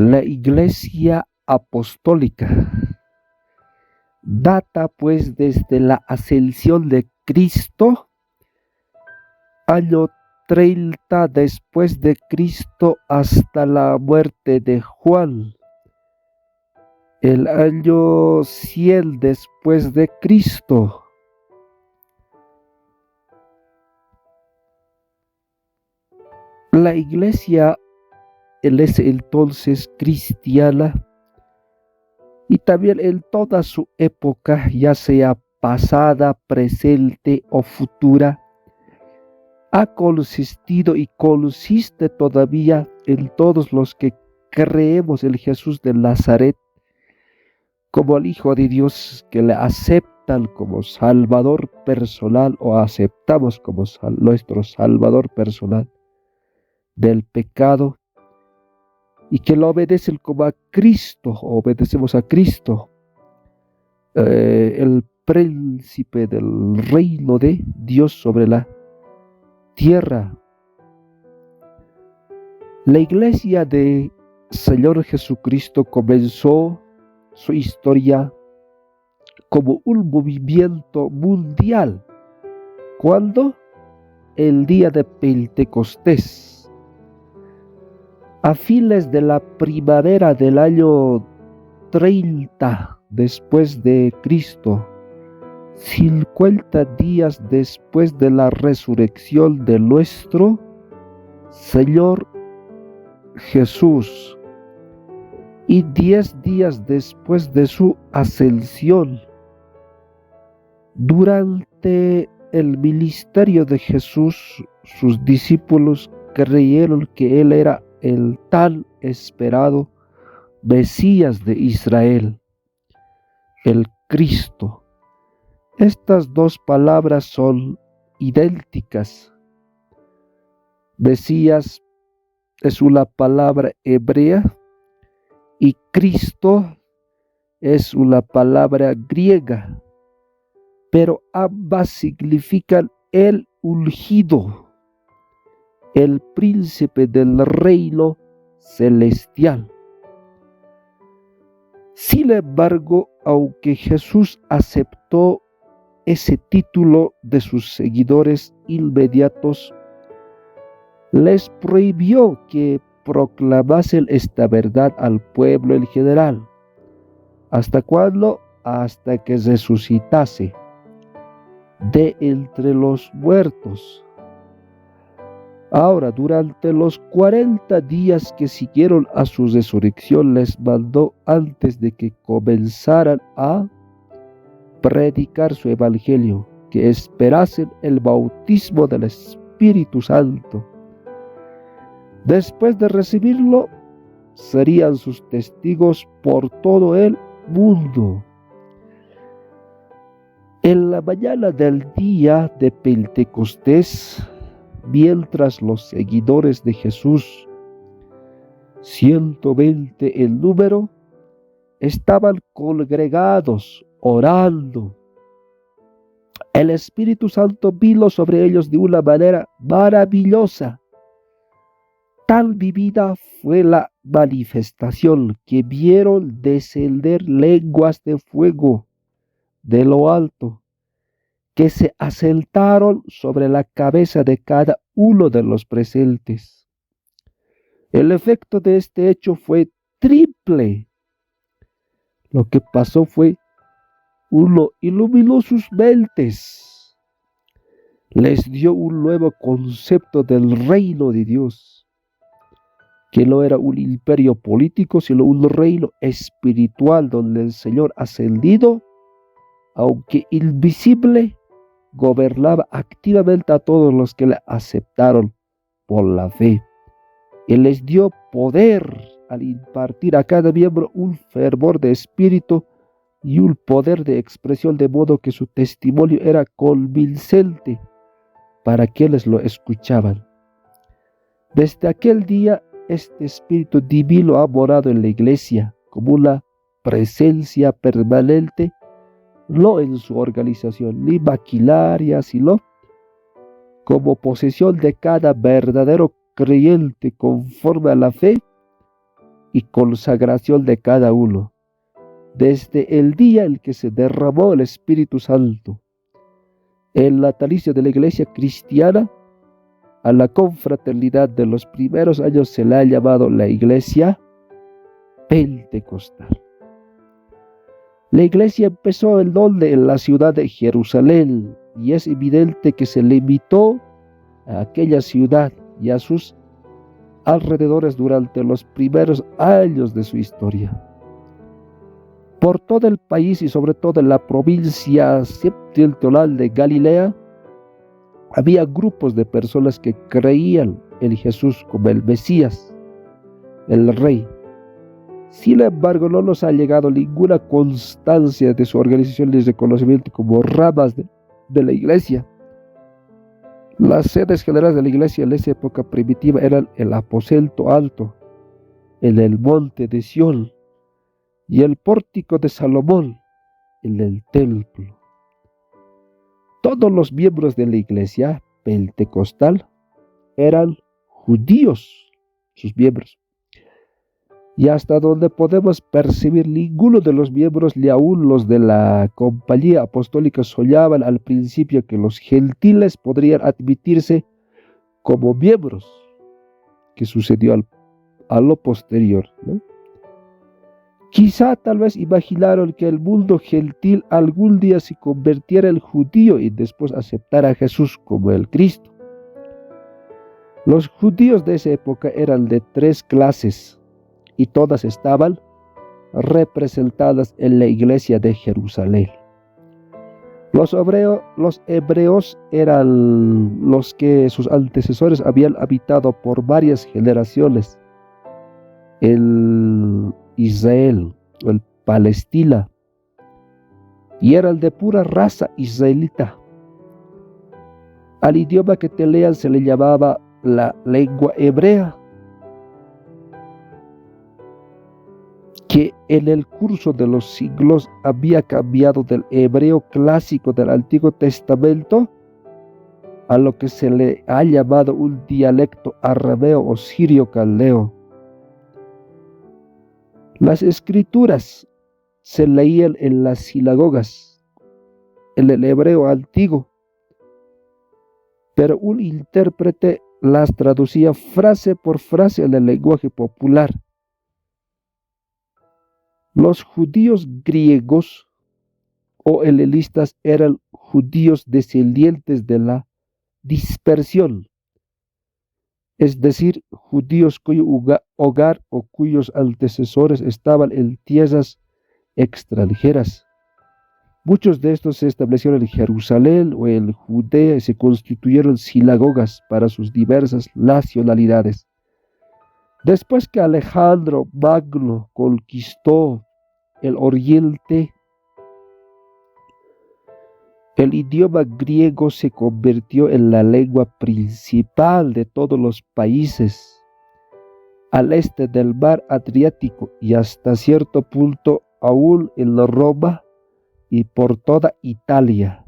La Iglesia Apostólica data pues desde la ascensión de Cristo, año 30 después de Cristo, hasta la muerte de Juan, el año 100 después de Cristo. La iglesia en ese entonces cristiana, y también en toda su época, ya sea pasada, presente o futura, ha consistido y consiste todavía en todos los que creemos en Jesús de Nazaret como el Hijo de Dios, que le aceptan como Salvador personal o aceptamos como nuestro Salvador personal del pecado, y que lo obedecen como a Cristo, obedecemos a Cristo, el príncipe del reino de Dios sobre la tierra. La iglesia de Señor Jesucristo comenzó su historia como un movimiento mundial, cuando el día de Pentecostés, a fines de la primavera del año 30 después de Cristo, 50 días después de la resurrección de nuestro Señor Jesús, y 10 días después de su ascensión, durante el ministerio de Jesús, sus discípulos creyeron que Él era el tan esperado Mesías de Israel, el Cristo. Estas dos palabras son idénticas. Mesías es una palabra hebrea y Cristo es una palabra griega, pero ambas significan el ungido, el príncipe del reino celestial. Sin embargo, aunque Jesús aceptó ese título de sus seguidores inmediatos, les prohibió que proclamasen esta verdad al pueblo en general. ¿Hasta cuándo? Hasta que resucitase de entre los muertos. Ahora, durante los 40 días que siguieron a su resurrección, les mandó, antes de que comenzaran a predicar su evangelio, que esperasen el bautismo del Espíritu Santo. Después de recibirlo, serían sus testigos por todo el mundo. En la mañana del día de Pentecostés, mientras los seguidores de Jesús, 120 en número, estaban congregados orando, el Espíritu Santo vino sobre ellos de una manera maravillosa. Tan vivida fue la manifestación que vieron descender lenguas de fuego de lo alto, que se asentaron sobre la cabeza de cada uno de los presentes. El efecto de este hecho fue triple. Lo que pasó fue: uno, iluminó sus mentes, les dio un nuevo concepto del reino de Dios, que no era un imperio político, sino un reino espiritual donde el Señor ascendido, aunque invisible, gobernaba activamente a todos los que le aceptaron por la fe. Él les dio poder al impartir a cada miembro un fervor de espíritu y un poder de expresión, de modo que su testimonio era convincente para quienes lo escuchaban. Desde aquel día, este Espíritu Divino ha morado en la iglesia como una presencia permanente, no en su organización ni maquinaria, sino como posesión de cada verdadero creyente conforme a la fe y consagración de cada uno, desde el día en que se derramó el Espíritu Santo. El natalicio de la iglesia cristiana, a la confraternidad de los primeros años se le ha llamado la iglesia pentecostal. La iglesia empezó en donde, en la ciudad de Jerusalén, y es evidente que se limitó a aquella ciudad y a sus alrededores durante los primeros años de su historia. Por todo el país y sobre todo en la provincia septentrional de Galilea, había grupos de personas que creían en Jesús como el Mesías, el Rey. Sin embargo, no nos ha llegado ninguna constancia de su organización y reconocimiento como ramas de la iglesia. Las sedes generales de la iglesia en esa época primitiva eran el aposento alto, en el monte de Sión, y el pórtico de Salomón, en el templo. Todos los miembros de la iglesia pentecostal eran judíos, sus miembros. Y hasta donde podemos percibir, ninguno de los miembros, ni aun los de la compañía apostólica, soñaban al principio que los gentiles podrían admitirse como miembros, que sucedió a lo posterior, ¿no? Quizá tal vez imaginaron que el mundo gentil algún día se convirtiera en judío y después aceptara a Jesús como el Cristo. Los judíos de esa época eran de 3 clases y todas estaban representadas en la iglesia de Jerusalén. Los hebreos eran los que sus antecesores habían habitado por varias generaciones. El Israel, el Palestina, y eran de pura raza israelita. Al idioma que tenían se le llamaba la lengua hebrea, que en el curso de los siglos había cambiado del hebreo clásico del Antiguo Testamento a lo que se le ha llamado un dialecto arameo o sirio-caldeo. Las escrituras se leían en las sinagogas, en el hebreo antiguo, pero un intérprete las traducía frase por frase en el lenguaje popular. Los judíos griegos o helenistas eran judíos descendientes de la dispersión, es decir, judíos cuyo hogar o cuyos antecesores estaban en tierras extranjeras. Muchos de estos se establecieron en Jerusalén o en Judea y se constituyeron sinagogas para sus diversas nacionalidades. Después que Alejandro Magno conquistó el Oriente, el idioma griego se convirtió en la lengua principal de todos los países al este del mar Adriático y hasta cierto punto aún en Roma y por toda Italia.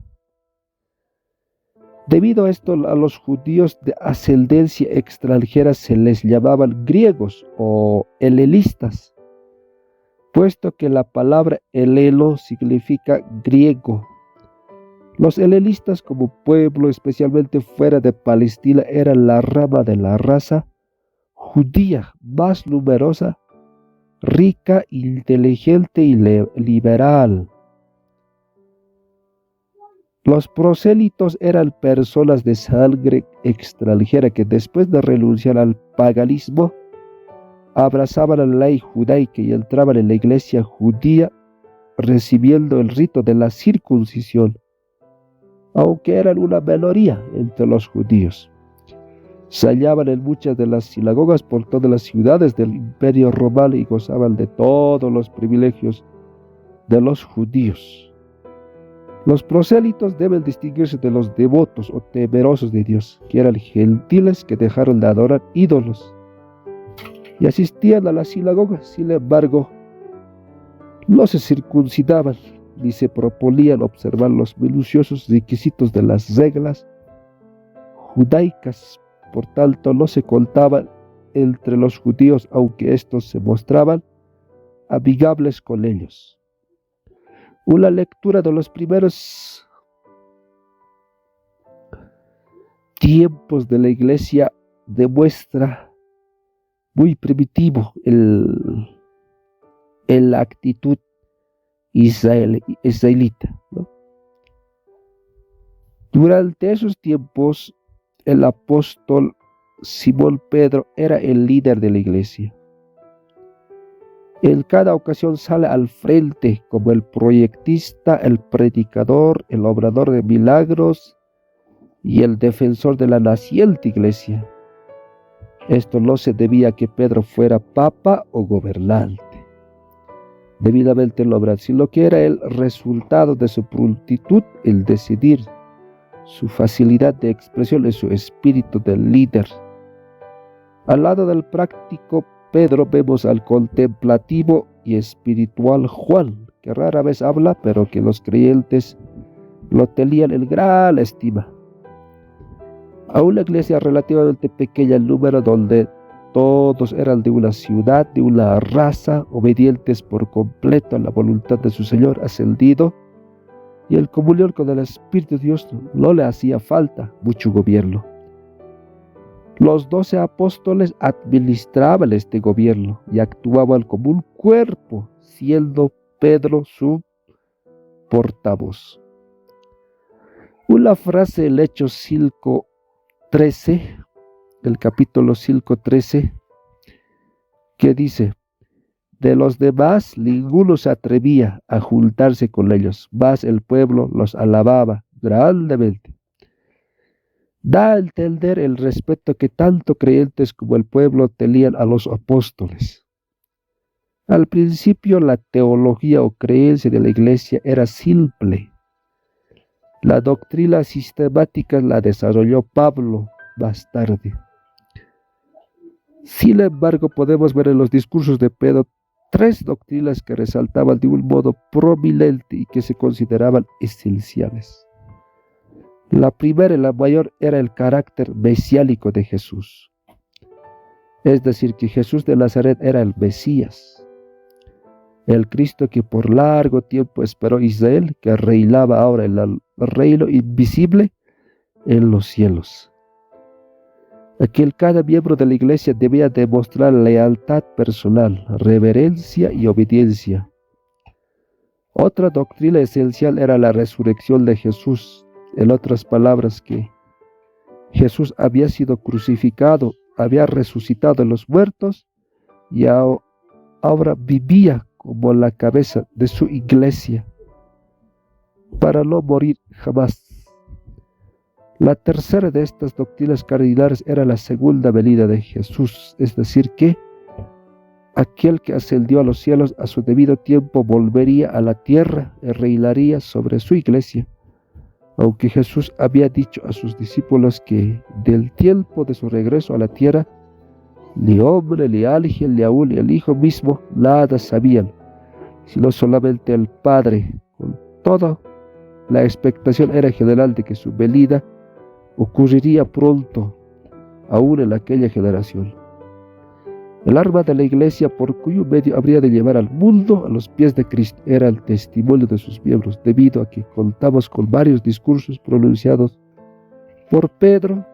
Debido a esto, a los judíos de ascendencia extranjera se les llamaban griegos o helenistas, puesto que la palabra heleno significa griego. Los helenistas como pueblo, especialmente fuera de Palestina, eran la rama de la raza judía más numerosa, rica, inteligente y liberal. Los prosélitos eran personas de sangre extranjera que después de renunciar al paganismo abrazaban la ley judaica y entraban en la iglesia judía recibiendo el rito de la circuncisión, aunque eran una minoría entre los judíos. Se hallaban en muchas de las sinagogas por todas las ciudades del Imperio Romano y gozaban de todos los privilegios de los judíos. Los prosélitos deben distinguirse de los devotos o temerosos de Dios, que eran gentiles que dejaron de adorar ídolos y asistían a las sinagogas. Sin embargo, no se circuncidaban ni se proponían observar los minuciosos requisitos de las reglas judaicas. Por tanto, no se contaban entre los judíos, aunque estos se mostraban amigables con ellos. Una lectura de los primeros tiempos de la iglesia demuestra muy primitivo la actitud israelita, ¿no? Durante esos tiempos, el apóstol Simón Pedro era el líder de la iglesia. En cada ocasión sale al frente como el proyectista, el predicador, el obrador de milagros y el defensor de la naciente iglesia. Esto no se debía a que Pedro fuera papa o gobernante, debidamente logrado, sino que era el resultado de su prontitud, el decidir, su facilidad de expresión y su espíritu de líder. Al lado del práctico Pedro vemos al contemplativo y espiritual Juan, que rara vez habla, pero que los creyentes lo tenían en gran estima. A una iglesia relativamente pequeña en número, donde todos eran de una ciudad, de una raza, obedientes por completo a la voluntad de su Señor ascendido, y el comunión con el Espíritu de Dios no le hacía falta mucho gobierno. Los 12 apóstoles administraban este gobierno y actuaban como un cuerpo, siendo Pedro su portavoz. Una frase del Hechos 5:13, el capítulo 5:13, que dice: de los demás ninguno se atrevía a juntarse con ellos, mas el pueblo los alababa grandemente. Da a entender el respeto que tanto creyentes como el pueblo tenían a los apóstoles. Al principio la teología o creencia de la iglesia era simple. La doctrina sistemática la desarrolló Pablo más tarde. Sin embargo, podemos ver en los discursos de Pedro 3 doctrinas que resaltaban de un modo prominente y que se consideraban esenciales. La primera y la mayor era el carácter mesiánico de Jesús. Es decir, que Jesús de Nazaret era el Mesías, el Cristo que por largo tiempo esperó Israel, que reinaba ahora en el reino invisible en los cielos. Aquí cada miembro de la iglesia debía demostrar lealtad personal, reverencia y obediencia. Otra doctrina esencial era la resurrección de Jesús. En otras palabras, que Jesús había sido crucificado, había resucitado de los muertos y ahora vivía como la cabeza de su iglesia para no morir jamás. La tercera de estas doctrinas cardinales era la segunda venida de Jesús, es decir, que aquel que ascendió a los cielos a su debido tiempo volvería a la tierra y reinaría sobre su iglesia. Aunque Jesús había dicho a sus discípulos que del tiempo de su regreso a la tierra, ni hombre, ni ángel, ni aún el Hijo mismo nada sabían, sino solamente el Padre. Con todo, la expectación era general de que su venida ocurriría pronto, aún en aquella generación. El arma de la iglesia por cuyo medio habría de llevar al mundo a los pies de Cristo era el testimonio de sus miembros, debido a que contamos con varios discursos pronunciados por Pedro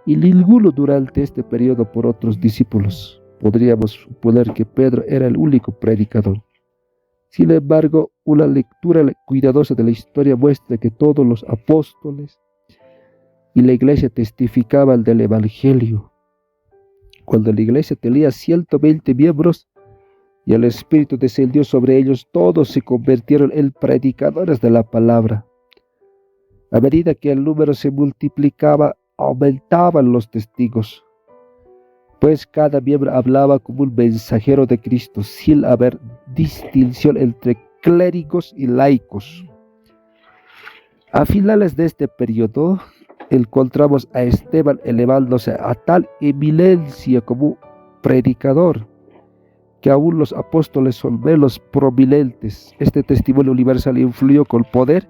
y ninguno durante este periodo por otros discípulos. Podríamos suponer que Pedro era el único predicador. Sin embargo, una lectura cuidadosa de la historia muestra que todos los apóstoles y la iglesia testificaban del Evangelio. Cuando la iglesia tenía 120 miembros y el Espíritu descendió sobre ellos, todos se convirtieron en predicadores de la palabra. A medida que el número se multiplicaba, aumentaban los testigos, pues cada miembro hablaba como un mensajero de Cristo, sin haber distinción entre clérigos y laicos. A finales de este periodo, encontramos a Esteban elevándose a tal eminencia como predicador, que aún los apóstoles son menos prominentes. Este testimonio universal influyó con poder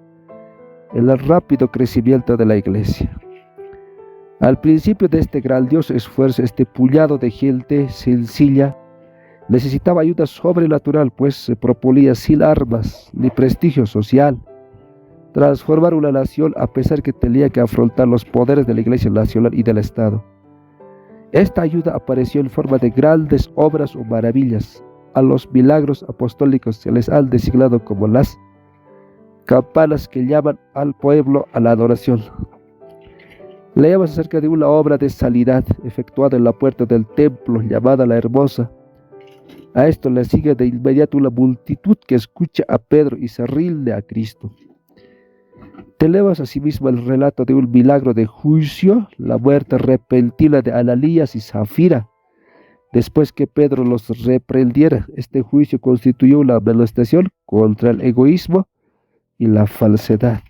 en el rápido crecimiento de la iglesia. Al principio de este grandioso esfuerzo, este puñado de gente sencilla necesitaba ayuda sobrenatural, pues se proponía sin armas ni prestigio social transformar una nación a pesar que tenía que afrontar los poderes de la Iglesia Nacional y del Estado. Esta ayuda apareció en forma de grandes obras o maravillas. A los milagros apostólicos se les han designado como las campanas que llaman al pueblo a la adoración. Leemos acerca de una obra de sanidad efectuada en la puerta del templo llamada La Hermosa. A esto le sigue de inmediato una multitud que escucha a Pedro y se rinde a Cristo. Tenemos asimismo el relato de un milagro de juicio, la muerte repentina de Ananías y Zafira. Después que Pedro los reprendiera, este juicio constituyó una amonestación contra el egoísmo y la falsedad.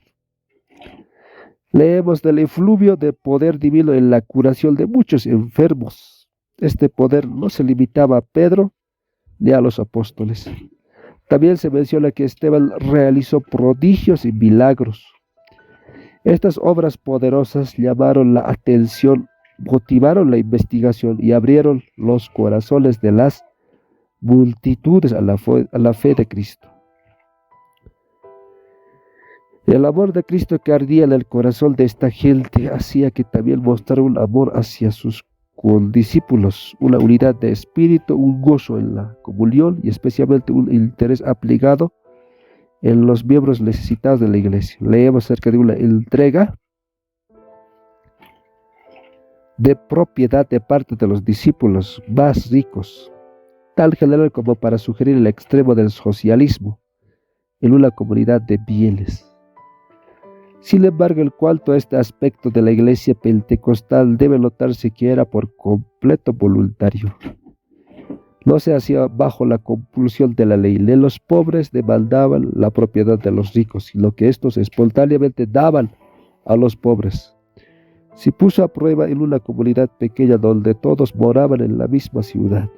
Leemos del efluvio de poder divino en la curación de muchos enfermos. Este poder no se limitaba a Pedro ni a los apóstoles. También se menciona que Esteban realizó prodigios y milagros. Estas obras poderosas llamaron la atención, motivaron la investigación y abrieron los corazones de las multitudes a la fe de Cristo. El amor de Cristo que ardía en el corazón de esta gente hacía que también mostrara un amor hacia sus condiscípulos, una unidad de espíritu, un gozo en la comunión y especialmente un interés aplicado en los miembros necesitados de la iglesia. Leemos acerca de una entrega de propiedad de parte de los discípulos más ricos, tan general como para sugerir el extremo del socialismo en una comunidad de bienes. Sin embargo, en cuanto a este aspecto de la iglesia pentecostal, debe notarse que era por completo voluntario. No se hacía bajo la compulsión de la ley. Ni los pobres demandaban la propiedad de los ricos, sino que estos espontáneamente daban a los pobres. Se puso a prueba en una comunidad pequeña donde todos moraban en la misma ciudad,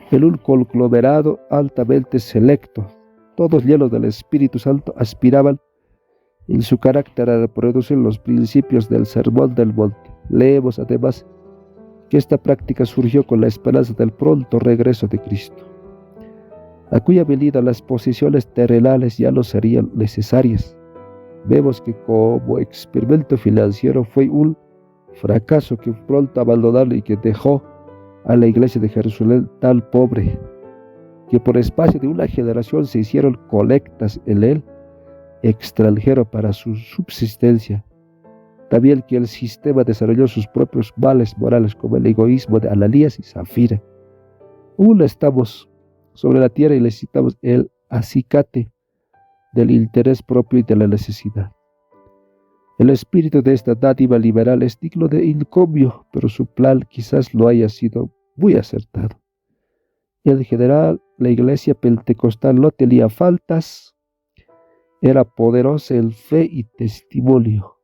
en un conglomerado altamente selecto. Todos llenos del Espíritu Santo aspiraban en su carácter a reproducir los principios del Sermón del Monte. Leemos además que esta práctica surgió con la esperanza del pronto regreso de Cristo, a cuya venida las posesiones terrenales ya no serían necesarias. Vemos que como experimento financiero fue un fracaso que pronto abandonaron y que dejó a la iglesia de Jerusalén tan pobre, que por espacio de una generación se hicieron colectas en el extranjero para su subsistencia. También que el sistema desarrolló sus propios males morales, como el egoísmo de Ananías y Zafira. Aún estamos sobre la tierra y necesitamos el acicate del interés propio y de la necesidad. El espíritu de esta dádiva liberal es digno de encomio, pero su plan quizás no haya sido muy acertado. En general, la iglesia pentecostal no tenía faltas, era poderosa en fe y testimonio,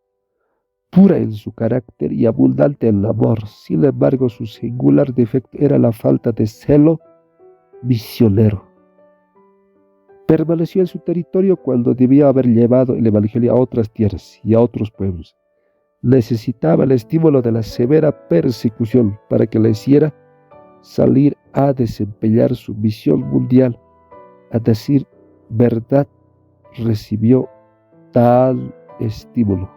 pura en su carácter y abundante en amor. Sin embargo, su singular defecto era la falta de celo misionero. Permaneció en su territorio cuando debía haber llevado el evangelio a otras tierras y a otros pueblos. Necesitaba el estímulo de la severa persecución para que le hiciera salir a desempeñar su misión mundial, a decir verdad. Recibió tal estímulo.